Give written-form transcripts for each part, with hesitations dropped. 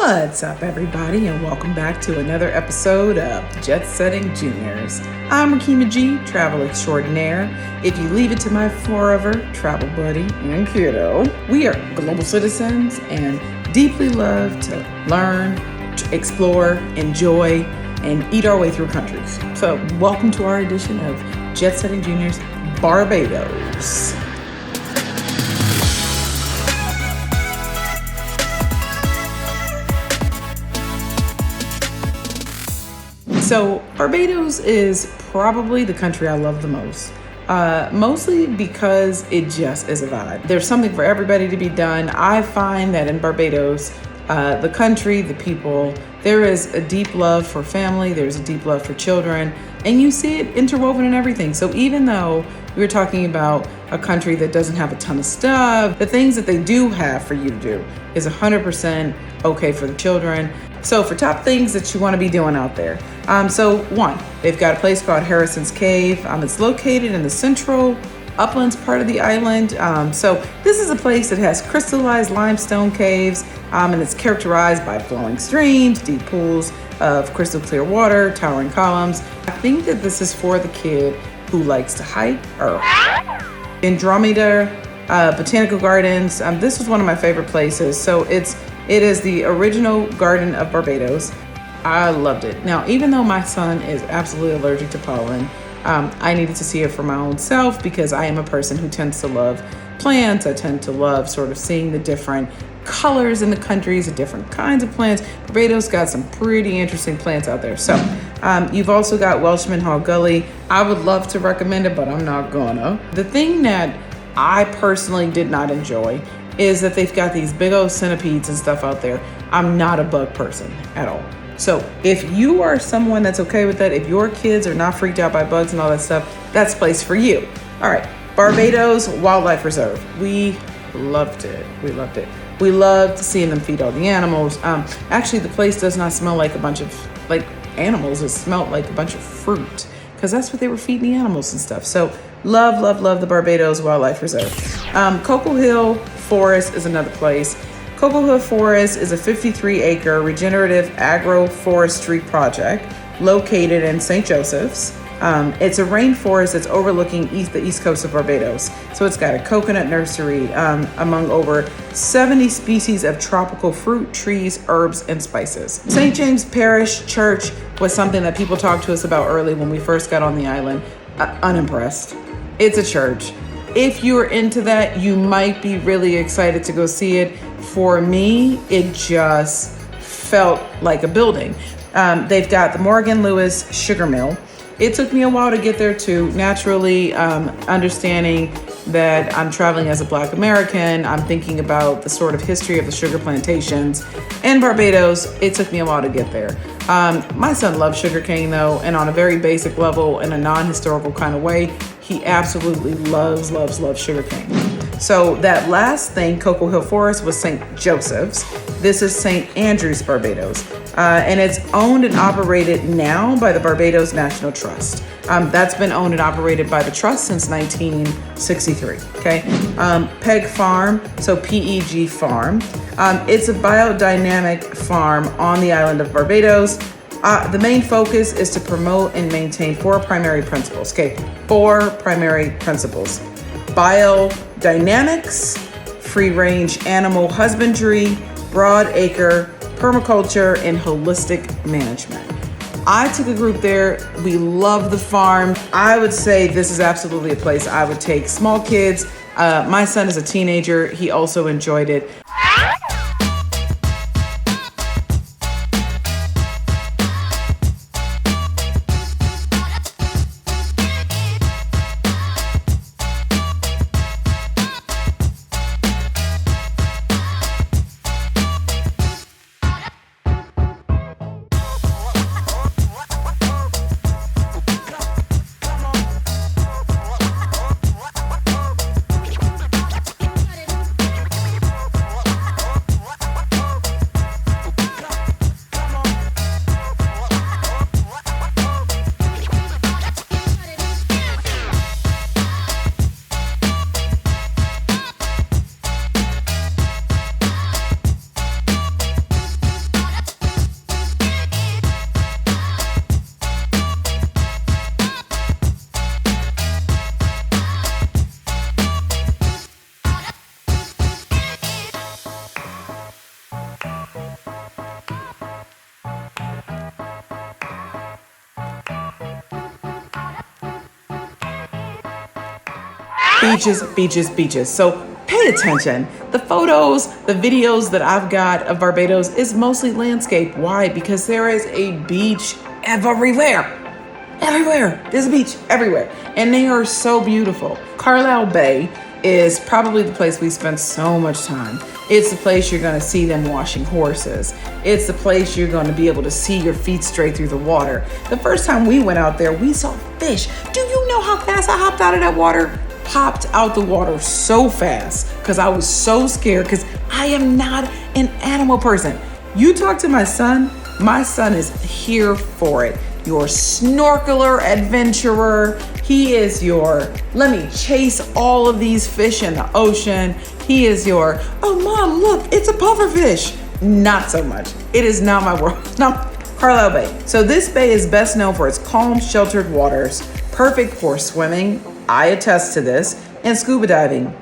What's up, everybody, and welcome back to another episode of Jet Setting Juniors. I'm Rikimah G, travel extraordinaire. If you leave it to my forever travel buddy and kiddo, we are global citizens and deeply love to learn, to explore, enjoy, and eat our way through countries. So, welcome to our edition of Jet Setting Juniors Barbados. So Barbados is probably the country I love the most, mostly because it just is a vibe. There's something for everybody to be done. I find that in Barbados, the country, the people, there is a deep love for family, there's a deep love for children, and you see it interwoven in everything. So even though we were talking about a country that doesn't have a ton of stuff, the things that they do have for you to do is 100% okay for the children. So for top things that you want to be doing out there. So one, they've got a place called Harrison's Cave. It's located in the central uplands part of the island. So this is a place that has crystallized limestone caves, and it's characterized by flowing streams, deep pools of crystal clear water, towering columns. I think that this is for the kid who likes to hike. Or Andromeda Botanical Gardens. This was one of my favorite places. So it is the original garden of Barbados. I loved it. Now, even though my son is absolutely allergic to pollen, I needed to see it for my own self because I am a person who tends to love plants. I tend to love sort of seeing the different colors in the countries, the different kinds of plants. Barbados got some pretty interesting plants out there. So you've also got Welshman Hall Gully. I would love to recommend it, but I'm not gonna. The thing that I personally did not enjoy is that they've got these big old centipedes and stuff out there. I'm not a bug person at all. So if you are someone that's okay with that, if your kids are not freaked out by bugs and all that stuff, that's a place for you. All right, Barbados Wildlife Reserve. We loved it. We loved it. We loved seeing them feed all the animals. Actually, the place does not smell like a bunch of animals. It smelled like a bunch of fruit because that's what they were feeding the animals and stuff. So love, love, love the Barbados Wildlife Reserve. Cocoa Hill Forest is another place. Cocoa Hill Forest is a 53-acre regenerative agroforestry project located in St. Joseph's. It's a rainforest that's overlooking the east coast of Barbados. So it's got a coconut nursery among over 70 species of tropical fruit, trees, herbs, and spices. St. James Parish Church was something that people talked to us about early when we first got on the island. Unimpressed. It's a church. If you're into that, you might be really excited to go see it. For me, it just felt like a building. They've got the Morgan Lewis Sugar Mill. It took me a while to get there too. Naturally, understanding that I'm traveling as a Black American, I'm thinking about the sort of history of the sugar plantations in Barbados. It took me a while to get there. My son loves sugarcane though, and on a very basic level, in a non-historical kind of way, he absolutely loves sugarcane. So that last thing, Cocoa Hill Forest, was St. Joseph's. This is St. Andrews, Barbados. And it's owned and operated now by the Barbados National Trust. That's been owned and operated by the trust since 1963, okay? Peg Farm, so PEG Farm. It's a biodynamic farm on the island of Barbados. The main focus is to promote and maintain four primary principles, okay? Four primary principles. Biodynamics, free-range animal husbandry, broad acre permaculture, and holistic management. I took a group there. We love the farm. I would say this is absolutely a place I would take small kids. My son is a teenager. He also enjoyed it. Beaches, beaches, beaches. So pay attention. The photos, the videos that I've got of Barbados is mostly landscape. Why? Because there is a beach everywhere. Everywhere. There's a beach everywhere. And they are so beautiful. Carlisle Bay is probably the place we spend so much time. It's the place you're going to see them washing horses. It's the place you're going to be able to see your feet straight through the water. The first time we went out there, we saw fish. Do you know how fast I hopped out of that water? Hopped out the water so fast because I was so scared because I am not an animal person. You talk to my son is here for it. Your snorkeler adventurer. He is your, let me chase all of these fish in the ocean. He is your, oh mom, look, it's a pufferfish. Not so much. It is not my world. No, Carlisle Bay. So this bay is best known for its calm, sheltered waters, perfect for swimming, I attest to this, and scuba diving.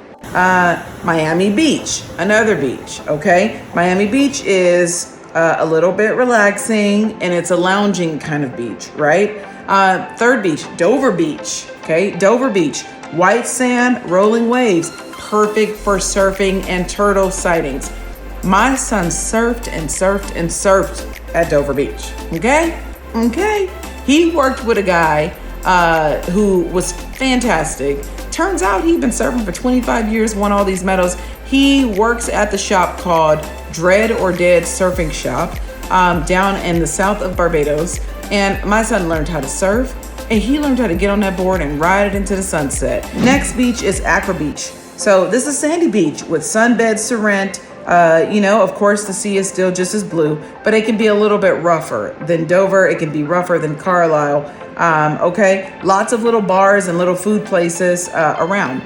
Miami Beach, another beach, okay? Miami Beach is a little bit relaxing and it's a lounging kind of beach, right? Third beach, Dover Beach, okay? Dover Beach, white sand, rolling waves, perfect for surfing and turtle sightings. My son surfed and surfed and surfed at Dover Beach, okay? Okay. He worked with a guy who was fantastic. Turns out he'd been surfing for 25 years, won all these medals. He works at the shop called Dread or Dead Surfing Shop down in the south of Barbados. And my son learned how to surf and he learned how to get on that board and ride it into the sunset. Next beach is Accra Beach. So this is sandy beach with sunbed Sorrent. Of course the sea is still just as blue, but it can be a little bit rougher than Dover. It can be rougher than Carlisle. Okay, lots of little bars and little food places around.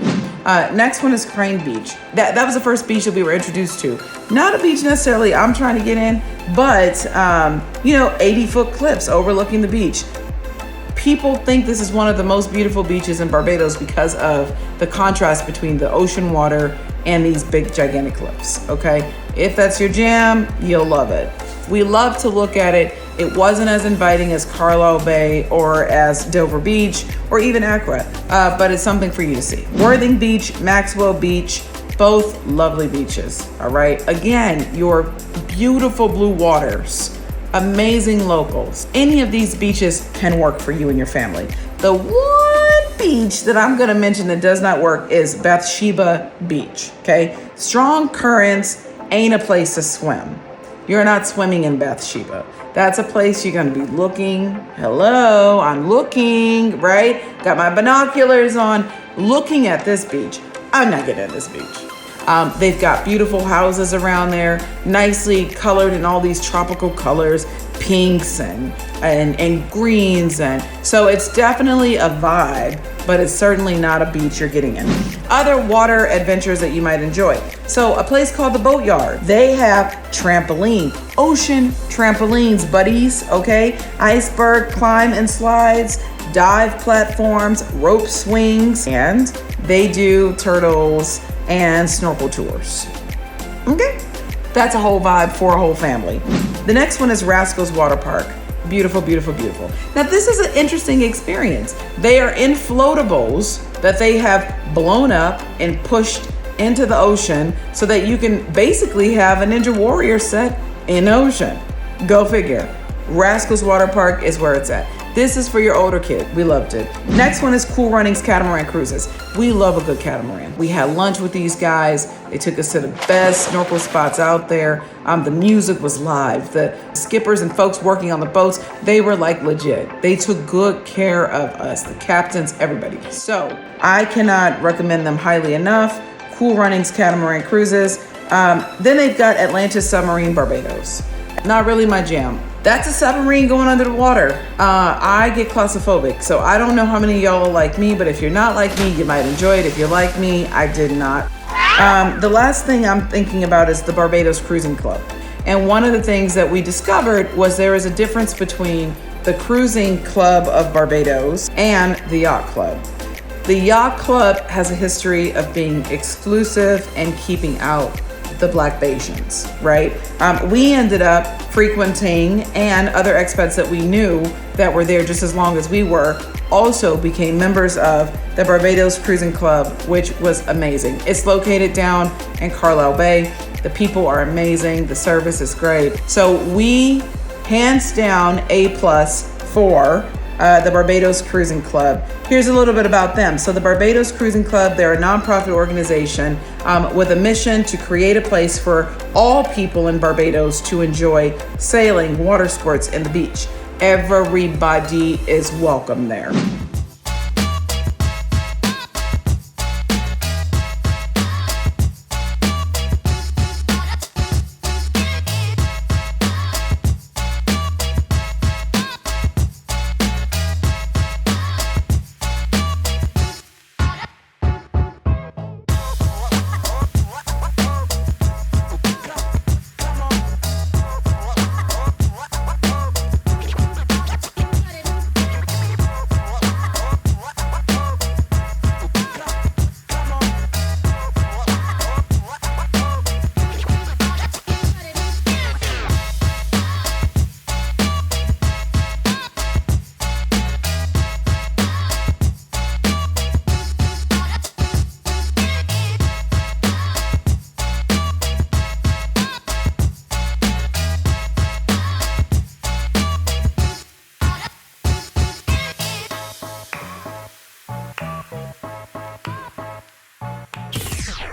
Next one is Crane Beach. That was the first beach that we were introduced to. Not a beach necessarily I'm trying to get in, but 80-foot cliffs overlooking the beach. People think this is one of the most beautiful beaches in Barbados because of the contrast between the ocean water and these big gigantic cliffs, okay? If that's your jam, you'll love it. We love to look at it. It wasn't as inviting as Carlisle Bay or as Dover Beach or even Accra, but it's something for you to see. Worthing Beach, Maxwell Beach, both lovely beaches, all right? Again, your beautiful blue waters, amazing locals. Any of these beaches can work for you and your family. The one beach that I'm gonna mention that does not work is Bathsheba Beach, okay? Strong currents ain't a place to swim. You're not swimming in Bathsheba. That's a place you're gonna be looking. Hello, I'm looking, right? Got my binoculars on, looking at this beach. I'm not getting in this beach. They've got beautiful houses around there, nicely colored in all these tropical colors, pinks and greens. And so it's definitely a vibe, but it's certainly not a beach you're getting in. Other water adventures that you might enjoy. So a place called the Boatyard. They have trampoline, ocean trampolines, buddies, okay? Iceberg climb and slides, dive platforms, rope swings, and they do turtles and snorkel tours. Okay, that's a whole vibe for a whole family. The next one is Rascals Water Park. Beautiful, beautiful, beautiful. Now this is an interesting experience. They are inflatables that they have blown up and pushed into the ocean so that you can basically have a Ninja Warrior set in the ocean. Go figure. Rascals Water Park is where it's at. This is for your older kid. We loved it. Next one is Cool Runnings Catamaran Cruises. We love a good catamaran. We had lunch with these guys. They took us to the best snorkel spots out there. The music was live. The skippers and folks working on the boats, they were like legit. They took good care of us, the captains, everybody. So I cannot recommend them highly enough. Cool Runnings Catamaran Cruises. Then they've got Atlantis Submarine Barbados. Not really my jam. That's a submarine going under the water. I get claustrophobic, so I don't know how many of y'all are like me, but if you're not like me, you might enjoy it. If you're like me, I did not. The last thing I'm thinking about is the Barbados Cruising Club. And one of the things that we discovered was there is a difference between the Cruising Club of Barbados and the Yacht Club. The Yacht Club has a history of being exclusive and keeping out the Black Bajans, right? We ended up frequenting, and other expats that we knew that were there just as long as we were also became members of the Barbados Cruising Club, which was amazing. It's located down in Carlisle Bay. The people are amazing. The service is great. So we hands down A+ for the Barbados Cruising Club. Here's a little bit about them. So the Barbados Cruising Club, they're a nonprofit organization with a mission to create a place for all people in Barbados to enjoy sailing, water sports, and the beach. Everybody is welcome there.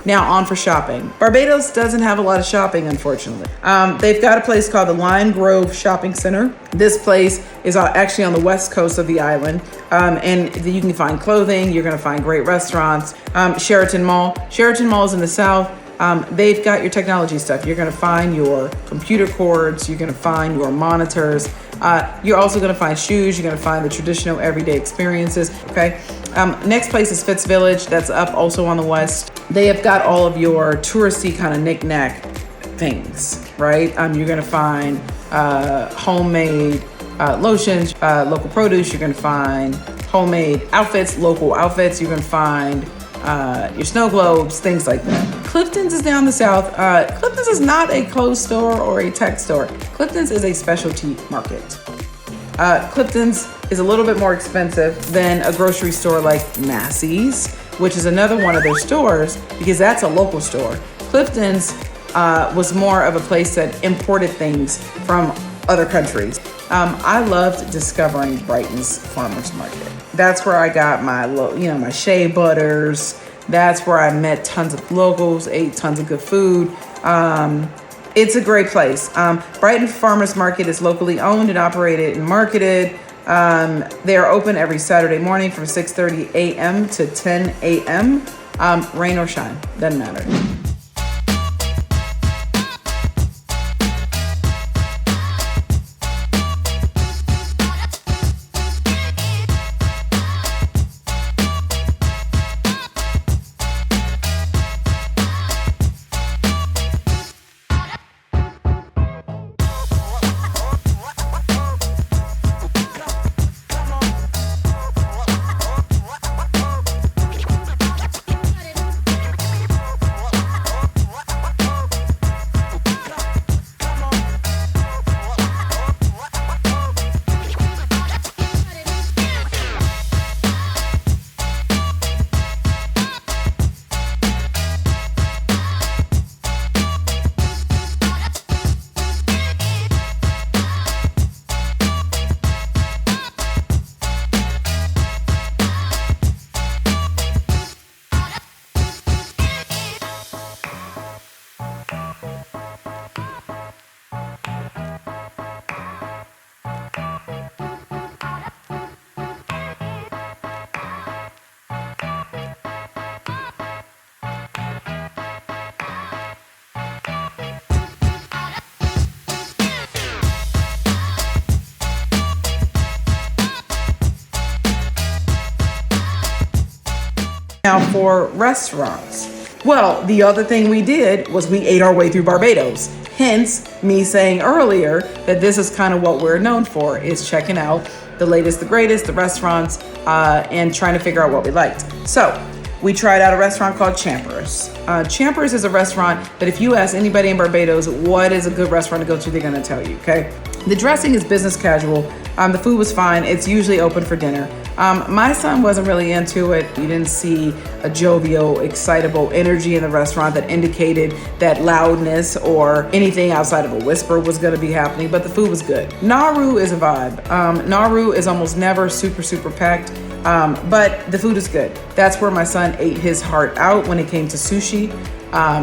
Now on for shopping. Barbados doesn't have a lot of shopping, unfortunately. They've got a place called the Lime Grove Shopping Center. This place is actually on the west coast of the island. And you can find clothing, you're gonna find great restaurants. Sheraton Mall is in the south. They've got your technology stuff. You're gonna find your computer cords, you're gonna find your monitors. You're also gonna find shoes, you're gonna find the traditional everyday experiences, okay? Next place is Fitz Village, that's up also on the west. They have got all of your touristy kind of knick-knack things, right? You're gonna find homemade lotions, local produce, you're gonna find homemade outfits, local outfits, you're gonna find your snow globes, things like that. Clifton's is down the south. Clifton's is not a clothes store or a tech store. Clifton's is a specialty market. Clifton's is a little bit more expensive than a grocery store like Massey's, which is another one of their stores because that's a local store. Clifton's was more of a place that imported things from other countries. I loved discovering Brighton's farmers market. That's where I got my, my shea butters. That's where I met tons of locals, ate tons of good food. It's a great place. Brighton Farmers Market is locally owned and operated and marketed. They are open every Saturday morning from 6:30 a.m. to 10 a.m. Rain or shine, doesn't matter. Now for restaurants. Well, the other thing we did was we ate our way through Barbados. Hence me saying earlier that this is kind of what we're known for, is checking out the latest, the greatest, the restaurants, and trying to figure out what we liked. So we tried out a restaurant called Champers. Champers is a restaurant that if you ask anybody in Barbados what is a good restaurant to go to, they're gonna tell you, okay? The dressing is business casual. The food was fine. It's usually open for dinner. My son wasn't really into it. You didn't see a jovial, excitable energy in the restaurant that indicated that loudness or anything outside of a whisper was gonna be happening, but the food was good. Nauru is a vibe. Nauru is almost never super packed, but the food is good. That's where my son ate his heart out when it came to sushi,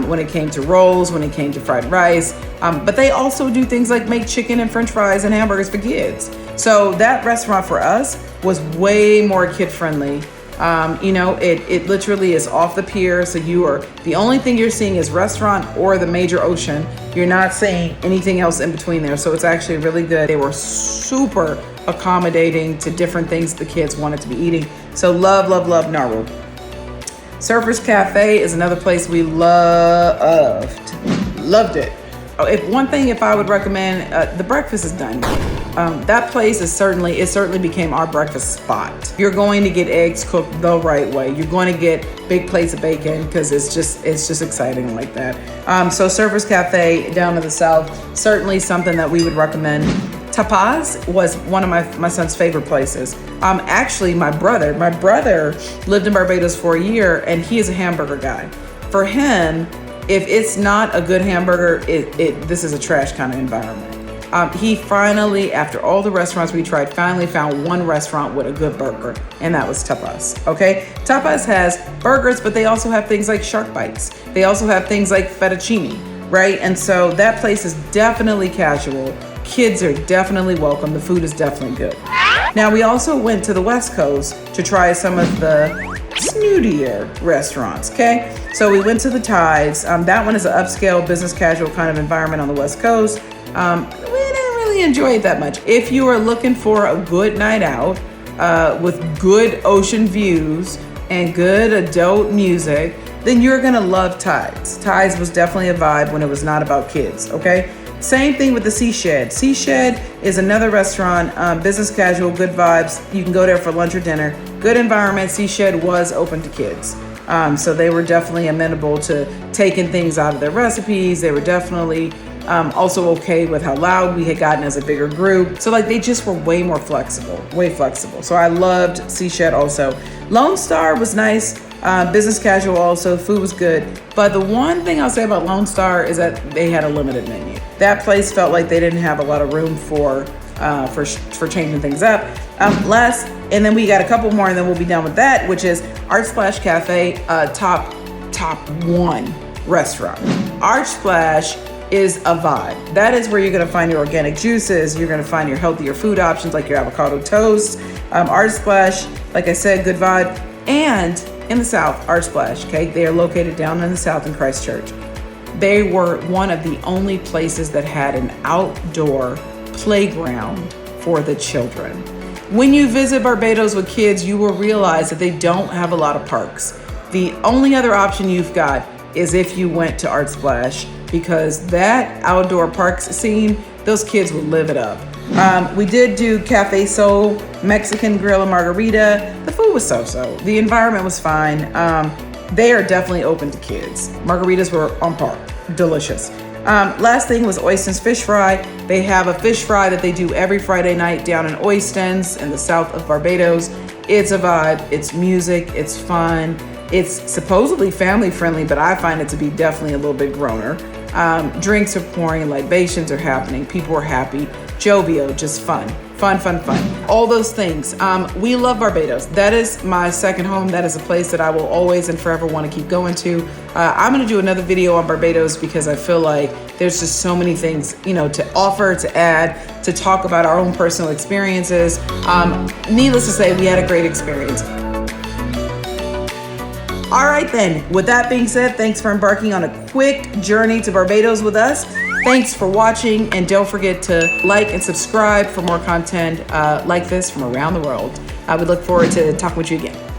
when it came to rolls, when it came to fried rice. But they also do things like make chicken and french fries and hamburgers for kids. So that restaurant for us was way more kid friendly. It literally is off the pier. So the only thing you're seeing is restaurant or the major ocean. You're not seeing anything else in between there. So it's actually really good. They were super accommodating to different things the kids wanted to be eating. So love Nauru. Surfers Cafe is another place we loved it. If I would recommend, the breakfast is done. That place it certainly became our breakfast spot. You're going to get eggs cooked the right way. You're going to get big plates of bacon because it's just exciting like that. So Surfers Cafe down to the south, certainly something that we would recommend. Tapas was one of my son's favorite places. Actually, my brother lived in Barbados for a year, and he is a hamburger guy. For him, if it's not a good hamburger, this is a trash kind of environment. He finally, after all the restaurants we tried, finally found one restaurant with a good burger, and that was Tapas, okay? Tapas has burgers, but they also have things like shark bites. They also have things like fettuccine, right? And so that place is definitely casual. Kids are definitely welcome. The food is definitely good. Now, we also went to the West Coast to try some of the snootier restaurants, okay? So we went to the Tides. That one is an upscale, business casual kind of environment on the West Coast. We didn't really enjoy it that much. If you are looking for a good night out with good ocean views and good adult music, then you're gonna love Tides. Tides was definitely a vibe when it was not about kids, okay? Same thing with the Sea Shed. Sea Shed is another restaurant, business casual, good vibes. You can go there for lunch or dinner. Good environment. Sea Shed was open to kids. So they were definitely amenable to taking things out of their recipes. They were definitely also okay with how loud we had gotten as a bigger group. So they just were way flexible. So I loved Sea Shed also. Lone Star was nice. Business casual also, food was good. But the one thing I'll say about Lone Star is that they had a limited menu. That place felt like they didn't have a lot of room for changing things up. And then we got a couple more and then we'll be done with that, which is Art Splash Cafe, top one restaurant. Art Splash is a vibe. That is where you're gonna find your organic juices, you're gonna find your healthier food options like your avocado toast. Art Splash, like I said, good vibe. And in the South, Art Splash, okay? They are located down in the South in Christchurch. They were one of the only places that had an outdoor playground for the children. When you visit Barbados with kids, you will realize that they don't have a lot of parks. The only other option you've got is if you went to Art Splash, because that outdoor parks scene, those kids would live it up. We did do Cafe Soul, Mexican grill and margarita. The food was so-so. The environment was fine. They are definitely open to kids. Margaritas were on par, delicious. Last thing was Oystons Fish Fry. They have a fish fry that they do every Friday night down in Oystons in the south of Barbados. It's a vibe, it's music, it's fun. It's supposedly family friendly, but I find it to be definitely a little bit growner. Drinks are pouring, libations are happening, people are happy, jovial, just fun. All those things. We love Barbados. That is my second home. That is a place that I will always and forever want to keep going to. I'm going to do another video on Barbados because I feel like there's just so many things, to offer, to add, to talk about our own personal experiences. Needless to say, we had a great experience. All right then, with that being said, thanks for embarking on a quick journey to Barbados with us. Thanks for watching, and don't forget to like and subscribe for more content like this from around the world. I would look forward to talking with you again.